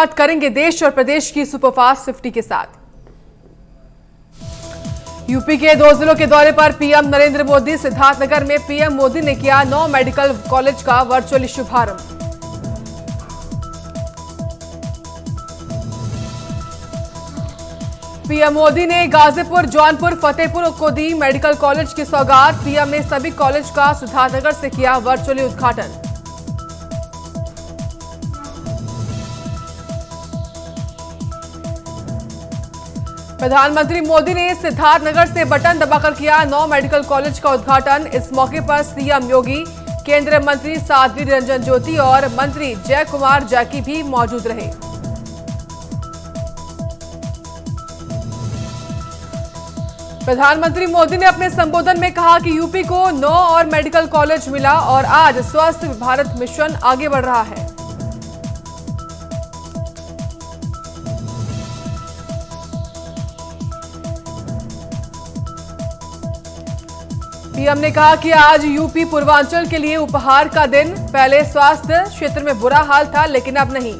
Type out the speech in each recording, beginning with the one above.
शुरुआत करेंगे देश और प्रदेश की सुपरफास्ट 50 के साथ। यूपी के 2 जिलों के दौरे पर पीएम नरेंद्र मोदी। सिद्धार्थनगर में पीएम मोदी ने किया 9 मेडिकल कॉलेज का वर्चुअली शुभारंभ। पीएम मोदी ने गाजीपुर, जौनपुर, फतेहपुर को दी मेडिकल कॉलेज की सौगात। पीएम ने सभी कॉलेज का सिद्धार्थनगर से किया वर्चुअली उद्घाटन। प्रधानमंत्री मोदी ने सिद्धार्थनगर से बटन दबाकर किया 9 मेडिकल कॉलेज का उद्घाटन। इस मौके पर सीएम योगी, केंद्रीय मंत्री साध्वी निरंजन ज्योति और मंत्री जय कुमार जैकी भी मौजूद रहे। प्रधानमंत्री मोदी ने अपने संबोधन में कहा कि यूपी को 9 और मेडिकल कॉलेज मिला और आज स्वस्थ भारत मिशन आगे बढ़ रहा है। पीएम ने कहा कि आज यूपी पूर्वांचल के लिए उपहार का दिन। पहले स्वास्थ्य क्षेत्र में बुरा हाल था, लेकिन अब नहीं।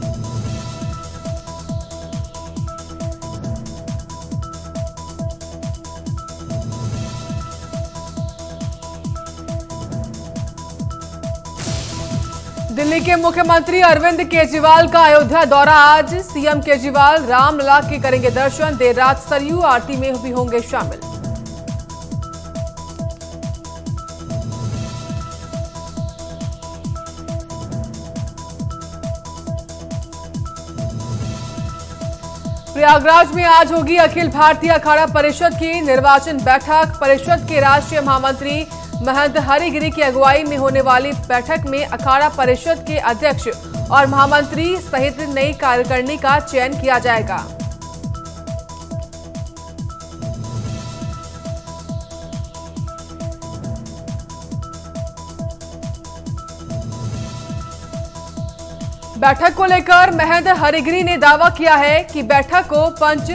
दिल्ली के मुख्यमंत्री अरविंद केजरीवाल का अयोध्या दौरा आज। सीएम केजरीवाल रामलला के करेंगे दर्शन। देर रात सरयू आरती में भी होंगे शामिल। प्रयागराज में आज होगी अखिल भारतीय अखाड़ा परिषद की निर्वाचन बैठक। परिषद के राष्ट्रीय महामंत्री महंत हरिगिरी की अगुवाई में होने वाली बैठक में अखाड़ा परिषद के अध्यक्ष और महामंत्री सहित नई कार्यकारिणी का चयन किया जाएगा। बैठक को लेकर महंत हरिगिरी ने दावा किया है कि बैठक को पंच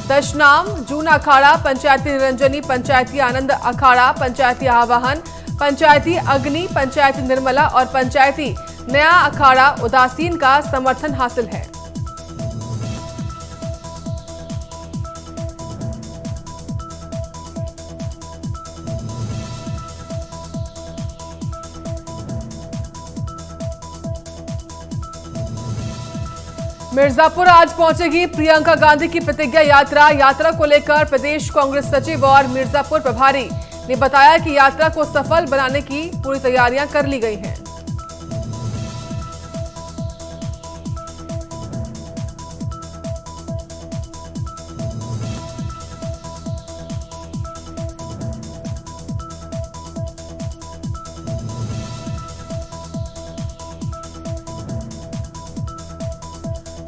दशनाम, जून अखाड़ा, पंचायती निरंजनी, पंचायती आनंद अखाड़ा, पंचायती आवाहन, पंचायती अग्नि, पंचायती निर्मला और पंचायती नया अखाड़ा उदासीन का समर्थन हासिल है। मिर्जापुर आज पहुंचेगी प्रियंका गांधी की प्रतिज्ञा यात्रा। यात्रा को लेकर प्रदेश कांग्रेस सचिव और मिर्जापुर प्रभारी ने बताया कि यात्रा को सफल बनाने की पूरी तैयारियां कर ली गई हैं।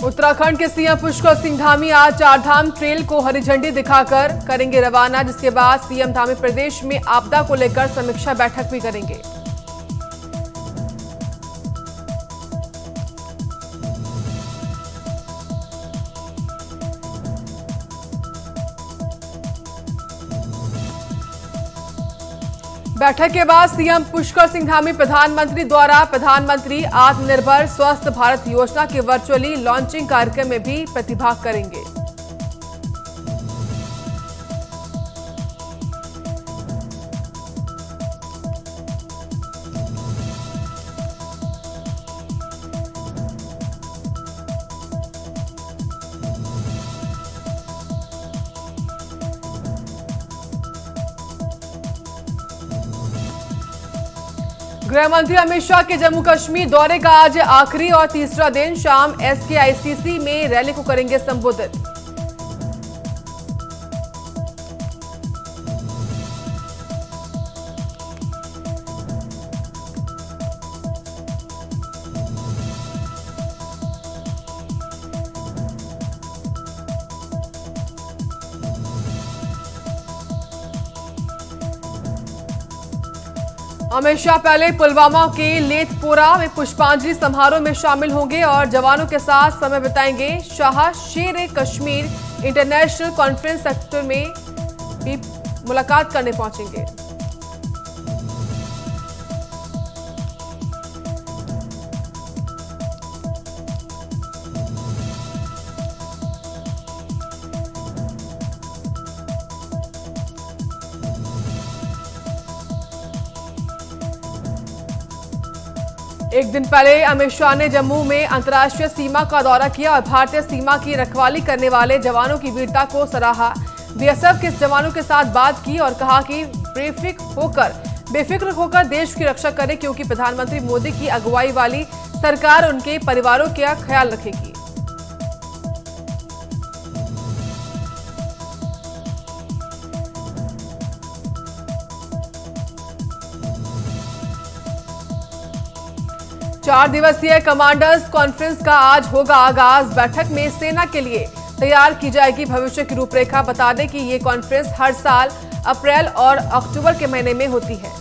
उत्तराखंड के सीएम पुष्कर सिंह धामी आज चारधाम ट्रेल को हरी झंडी दिखाकर करेंगे रवाना, जिसके बाद सीएम धामी प्रदेश में आपदा को लेकर समीक्षा बैठक भी करेंगे। बैठक के बाद सीएम पुष्कर सिंह धामी प्रधानमंत्री द्वारा प्रधानमंत्री आत्मनिर्भर स्वस्थ भारत योजना के वर्चुअली लॉन्चिंग कार्यक्रम में भी प्रतिभाग करेंगे। गृह मंत्री अमित शाह के जम्मू कश्मीर दौरे का आज आखिरी और तीसरा दिन। शाम SKICC में रैली को करेंगे संबोधित। अमित शाह पहले पुलवामा के लेथपोरा में पुष्पांजलि समारोह में शामिल होंगे और जवानों के साथ समय बिताएंगे। शाह शेर कश्मीर इंटरनेशनल कॉन्फ्रेंस सेक्टर में भी मुलाकात करने पहुंचेंगे। एक दिन पहले अमित शाह ने जम्मू में अंतर्राष्ट्रीय सीमा का दौरा किया और भारतीय सीमा की रखवाली करने वाले जवानों की वीरता को सराहा। बीएसएफ के जवानों के साथ बात की और कहा कि बेफिक्र होकर देश की रक्षा करें, क्योंकि प्रधानमंत्री मोदी की अगुवाई वाली सरकार उनके परिवारों का ख्याल रखेगी। चार दिवसीय कमांडर्स कॉन्फ्रेंस का आज होगा आगाज। बैठक में सेना के लिए तैयार की जाएगी भविष्य की रूपरेखा। बता दें कि ये कॉन्फ्रेंस हर साल अप्रैल और अक्टूबर के महीने में होती है।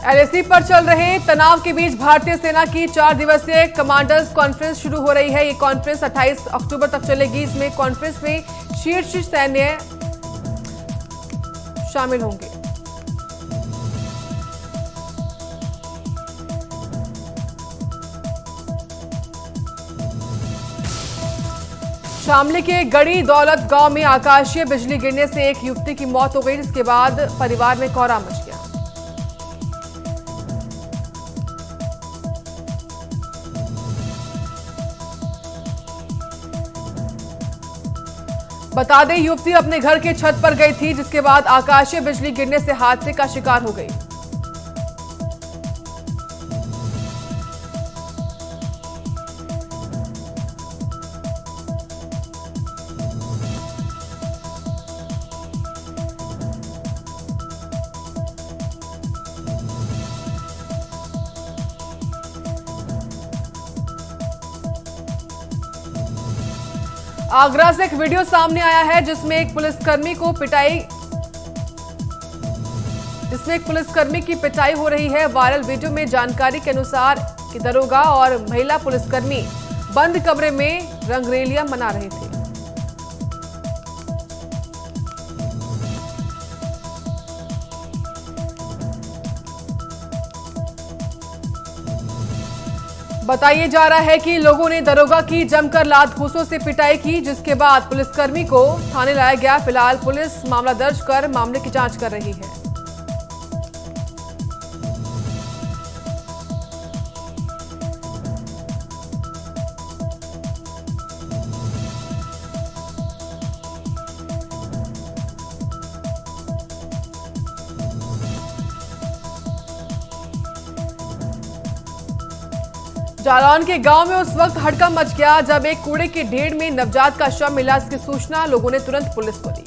एलएसी पर चल रहे तनाव के बीच भारतीय सेना की 4 दिवसीय कमांडर्स कॉन्फ्रेंस शुरू हो रही है। ये कॉन्फ्रेंस 28 अक्टूबर तक चलेगी। इसमें कॉन्फ्रेंस में शीर्ष सैन्य शामिल होंगे। शामली के गड़ी दौलत गांव में आकाशीय बिजली गिरने से एक युवती की मौत हो गई, जिसके बाद परिवार में कोहराम मच गया। बता दें, युवती अपने घर के छत पर गई थी, जिसके बाद आकाशीय बिजली गिरने से हादसे का शिकार हो गई। आगरा से एक वीडियो सामने आया है जिसमें एक पुलिसकर्मी की पिटाई हो रही है। वायरल वीडियो में जानकारी के अनुसार कि दरोगा और महिला पुलिसकर्मी बंद कमरे में रंगरेलियां मना रहे थे। बताया जा रहा है कि लोगों ने दरोगा की जमकर लात घूंसों से पिटाई की, जिसके बाद पुलिसकर्मी को थाने लाया गया। फिलहाल पुलिस मामला दर्ज कर मामले की जांच कर रही है। जालौन के गांव में उस वक्त हड़कंप मच गया जब एक कूड़े के ढेर में नवजात का शव मिला। इसकी सूचना लोगों ने तुरंत पुलिस को दी।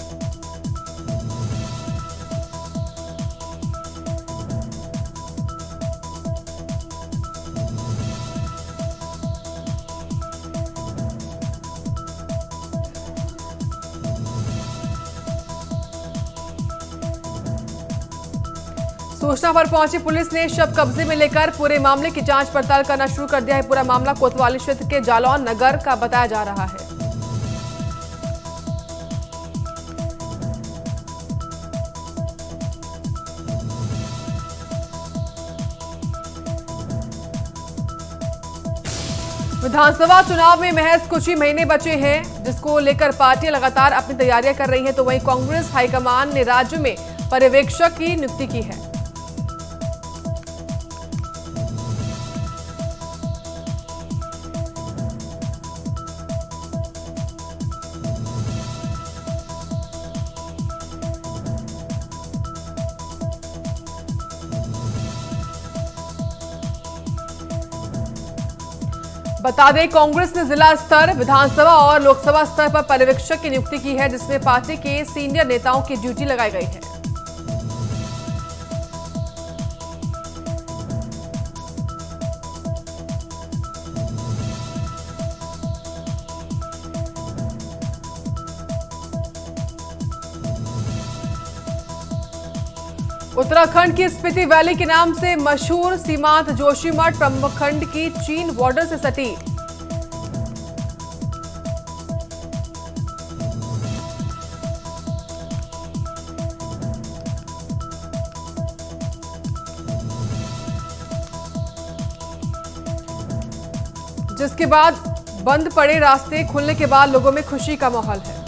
सूचना पर पहुंची पुलिस ने शव कब्जे में लेकर पूरे मामले की जांच पड़ताल करना शुरू कर दिया है। पूरा मामला कोतवाली क्षेत्र के जालौन नगर का बताया जा रहा है। विधानसभा चुनाव में महज कुछ ही महीने बचे हैं, जिसको लेकर पार्टियां लगातार अपनी तैयारियां कर रही हैं। तो वहीं कांग्रेस हाईकमान ने राज्य में पर्यवेक्षक की नियुक्ति की है। बता दें, कांग्रेस ने जिला स्तर, विधानसभा और लोकसभा स्तर पर पर्यवेक्षक की नियुक्ति की है, जिसमें पार्टी के सीनियर नेताओं की ड्यूटी लगाई गई है। उत्तराखंड की स्पीति वैली के नाम से मशहूर सीमांत जोशीमठ प्रखंड की चीन बॉर्डर से सटी जिसके बाद बंद पड़े रास्ते खुलने के बाद लोगों में खुशी का माहौल है।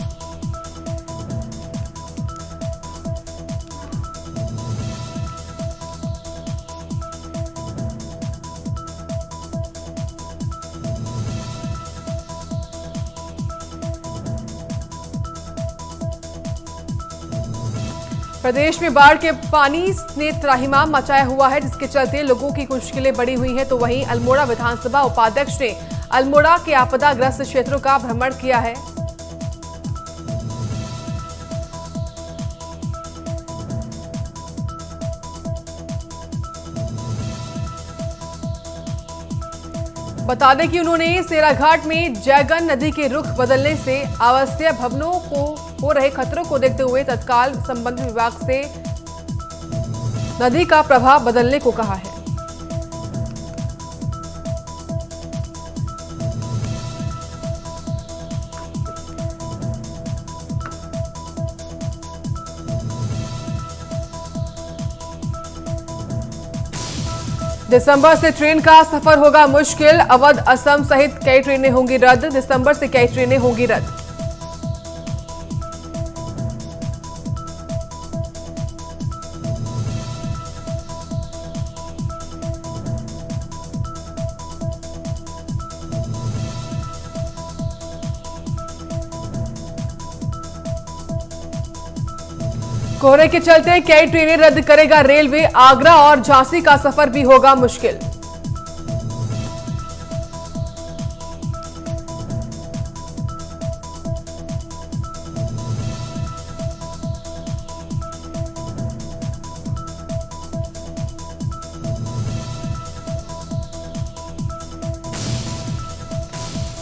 प्रदेश में बाढ़ के पानी ने त्राहिमाम मचाया हुआ है, जिसके चलते लोगों की मुश्किलें बढ़ी हुई हैं। तो वहीं अल्मोड़ा विधानसभा उपाध्यक्ष ने अल्मोड़ा के आपदाग्रस्त क्षेत्रों का भ्रमण किया है। बता दें कि उन्होंने सेराघाट में जयगन नदी के रुख बदलने से आवासीय भवनों को हो रहे खतरों को देखते हुए तत्काल संबंधित विभाग से नदी का प्रवाह बदलने को कहा है। दिसंबर से ट्रेन का सफर होगा मुश्किल, अवध असम सहित कई ट्रेनें होंगी रद्द। दिसंबर से कई ट्रेनें होंगी रद्द। कोहरे के चलते कई ट्रेनें रद्द करेगा रेलवे। आगरा और झांसी का सफर भी होगा मुश्किल।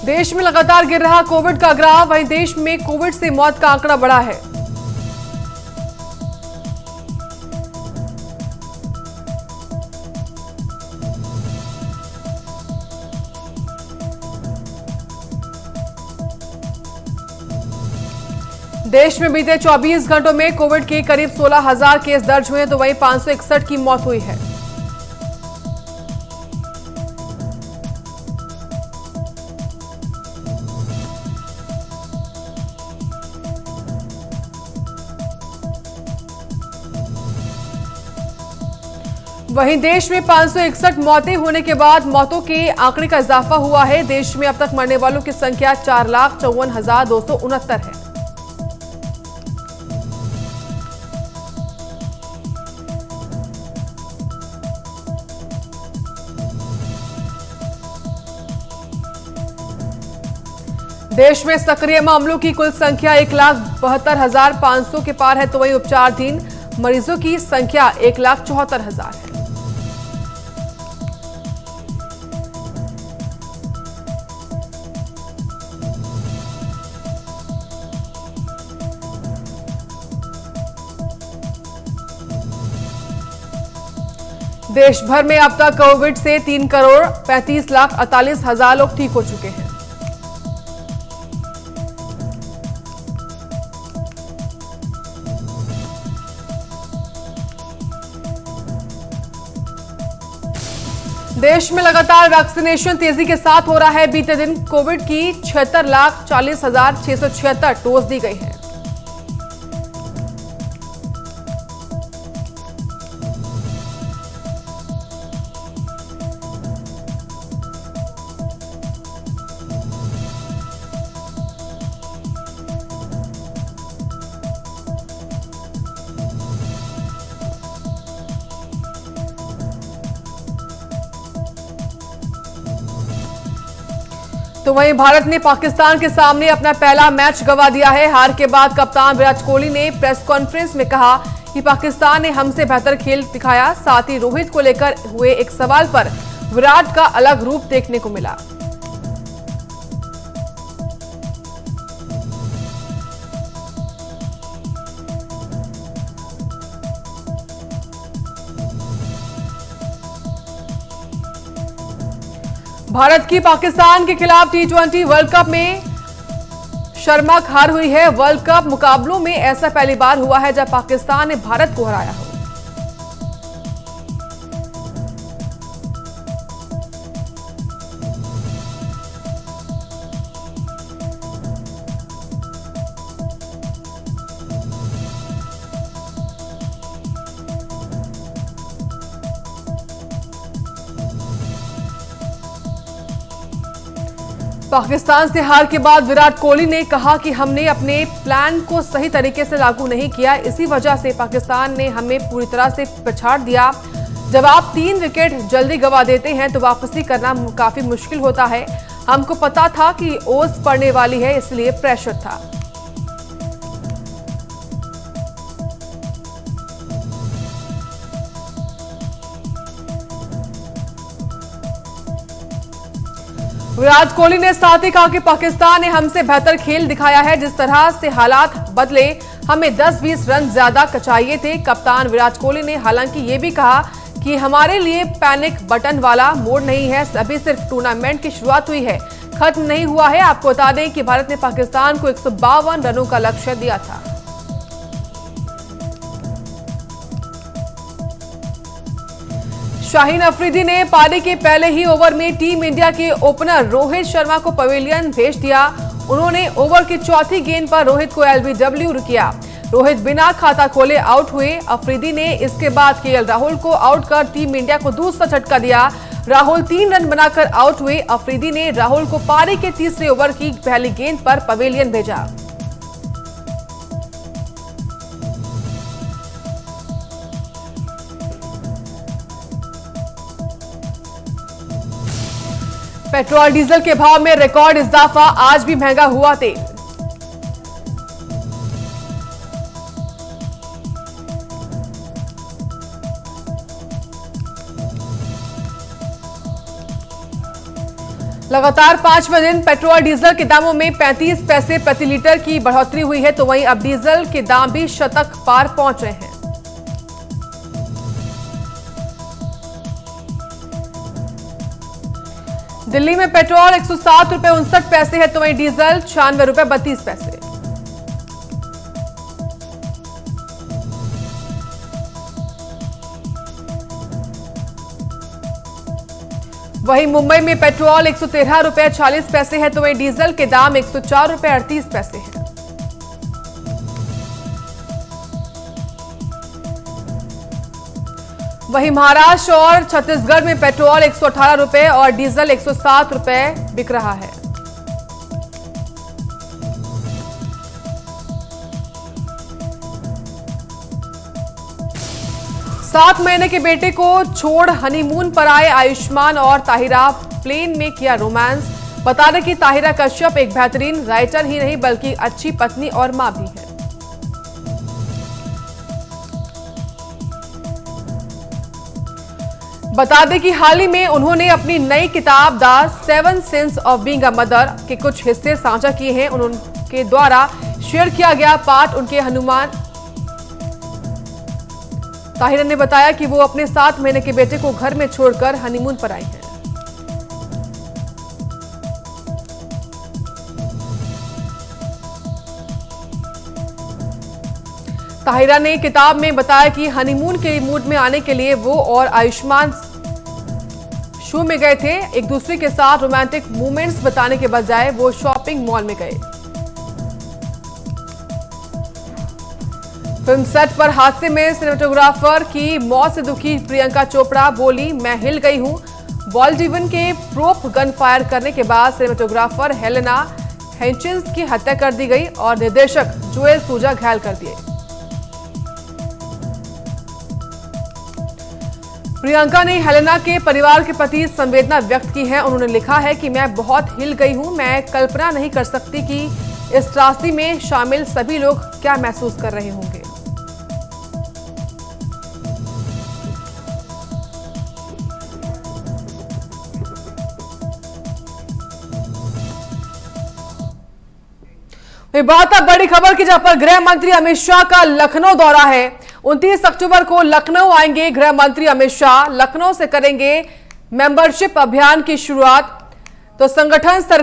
देश में लगातार गिर रहा कोविड का ग्राफ, वहीं देश में कोविड से मौत का आंकड़ा बढ़ा है। देश में बीते 24 घंटों में कोविड के करीब 16,000 केस दर्ज हुए, तो वहीं 561 की मौत हुई है। वहीं देश में 561 मौतें होने के बाद मौतों के आंकड़े का इजाफा हुआ है। देश में अब तक मरने वालों की संख्या 4,54,269 है। देश में सक्रिय मामलों की कुल संख्या 1,72,500 के पार है, तो वहीं उपचाराधीन मरीजों की संख्या 1,74,000 है। देश भर में अब तक कोविड से 3,35,48,000 लोग ठीक हो चुके हैं। देश में लगातार वैक्सीनेशन तेजी के साथ हो रहा है। बीते दिन कोविड की 76,40,676 डोज दी गई है। तो वहीं भारत ने पाकिस्तान के सामने अपना पहला मैच गंवा दिया है। हार के बाद कप्तान विराट कोहली ने प्रेस कॉन्फ्रेंस में कहा कि पाकिस्तान ने हमसे बेहतर खेल दिखाया। साथ ही रोहित को लेकर हुए एक सवाल पर विराट का अलग रूप देखने को मिला। भारत की पाकिस्तान के खिलाफ T20 वर्ल्ड कप में शर्मनाक हार हुई है। वर्ल्ड कप मुकाबलों में ऐसा पहली बार हुआ है जब पाकिस्तान ने भारत को हराया हो। पाकिस्तान से हार के बाद विराट कोहली ने कहा कि हमने अपने प्लान को सही तरीके से लागू नहीं किया, इसी वजह से पाकिस्तान ने हमें पूरी तरह से पछाड़ दिया। जब आप 3 विकेट जल्दी गंवा देते हैं तो वापसी करना काफी मुश्किल होता है। हमको पता था कि ओस पड़ने वाली है, इसलिए प्रेशर था। विराट कोहली ने साथ ही कहा कि पाकिस्तान ने हमसे बेहतर खेल दिखाया है। जिस तरह से हालात बदले, हमें 10-20 रन ज्यादा चाहिए थे। कप्तान विराट कोहली ने हालांकि ये भी कहा कि हमारे लिए पैनिक बटन वाला मोड नहीं है, अभी सिर्फ टूर्नामेंट की शुरुआत हुई है, खत्म नहीं हुआ है। आपको बता दें कि भारत ने पाकिस्तान को 152 रनों का लक्ष्य दिया था। शाहीन अफरीदी ने पारी के पहले ही ओवर में टीम इंडिया के ओपनर रोहित शर्मा को पवेलियन भेज दिया। उन्होंने ओवर की चौथी गेंद पर रोहित को एलबीडब्ल्यू किया। रोहित बिना खाता खोले आउट हुए। अफरीदी ने इसके बाद केएल राहुल को आउट कर टीम इंडिया को दूसरा झटका दिया। राहुल 3 रन बनाकर आउट हुए। अफरीदी ने राहुल को पारी के तीसरे ओवर की पहली गेंद पर पवेलियन भेजा। पेट्रोल डीजल के भाव में रिकॉर्ड इजाफा, आज भी महंगा हुआ तेल। लगातार 5वें दिन पेट्रोल डीजल के दामों में 35 पैसे प्रति लीटर की बढ़ोतरी हुई है, तो वहीं अब डीजल के दाम भी शतक पार पहुंच रहे हैं। दिल्ली में पेट्रोल 107 रुपए 59 पैसे है, तो वहीं डीजल 96 रुपए 32 पैसे। वहीं मुंबई में पेट्रोल 113 रुपए 40 पैसे है, तो वहीं डीजल के दाम 104 रुपए 38 पैसे है। वहीं महाराष्ट्र और छत्तीसगढ़ में पेट्रोल 118 रुपए और डीजल 107 रुपए बिक रहा है। सात महीने के बेटे को छोड़ हनीमून पर आए आयुष्मान और ताहिरा, प्लेन में किया रोमांस। बता दें कि ताहिरा कश्यप एक बेहतरीन राइटर ही नहीं बल्कि अच्छी पत्नी और मां भी है। बता दें कि हाल ही में उन्होंने अपनी नई किताब the 7 sense of being a mother के कुछ हिस्से साझा किए हैं। उनके द्वारा शेयर किया गया पाठ उनके हनुमान। ताहिरा ने बताया कि वो अपने 7 महीने के बेटे को घर में छोड़कर हनीमून पर आई हैं। ताहिरा ने किताब में बताया कि हनीमून के मूड में आने के लिए वो और आयुष्मान शो में गए थे। एक दूसरे के साथ रोमांटिक मोमेंट्स बताने के बजाय वो शॉपिंग मॉल में गए। फिल्म सेट पर हादसे में सिनेमेटोग्राफर की मौत से दुखी प्रियंका चोपड़ा बोली, मैं हिल गई हूं। वॉल्डिवन के प्रोप गन फायर करने के बाद सिनेमेटोग्राफर हेलेना हेंचिंस की हत्या कर दी गई और निर्देशक जोएल सूजा घायल कर दिए। प्रियंका ने हेलेना के परिवार के प्रति संवेदना व्यक्त की है। उन्होंने लिखा है कि मैं बहुत हिल गई हूं। मैं कल्पना नहीं कर सकती कि इस त्रासदी में शामिल सभी लोग क्या महसूस कर रहे होंगे। बात अब बड़ी खबर की, जहां पर गृह मंत्री अमित शाह का लखनऊ दौरा है। 29 अक्टूबर को लखनऊ आएंगे गृह मंत्री अमित शाह। लखनऊ से करेंगे मेंबरशिप अभियान की शुरुआत। तो संगठन सरकार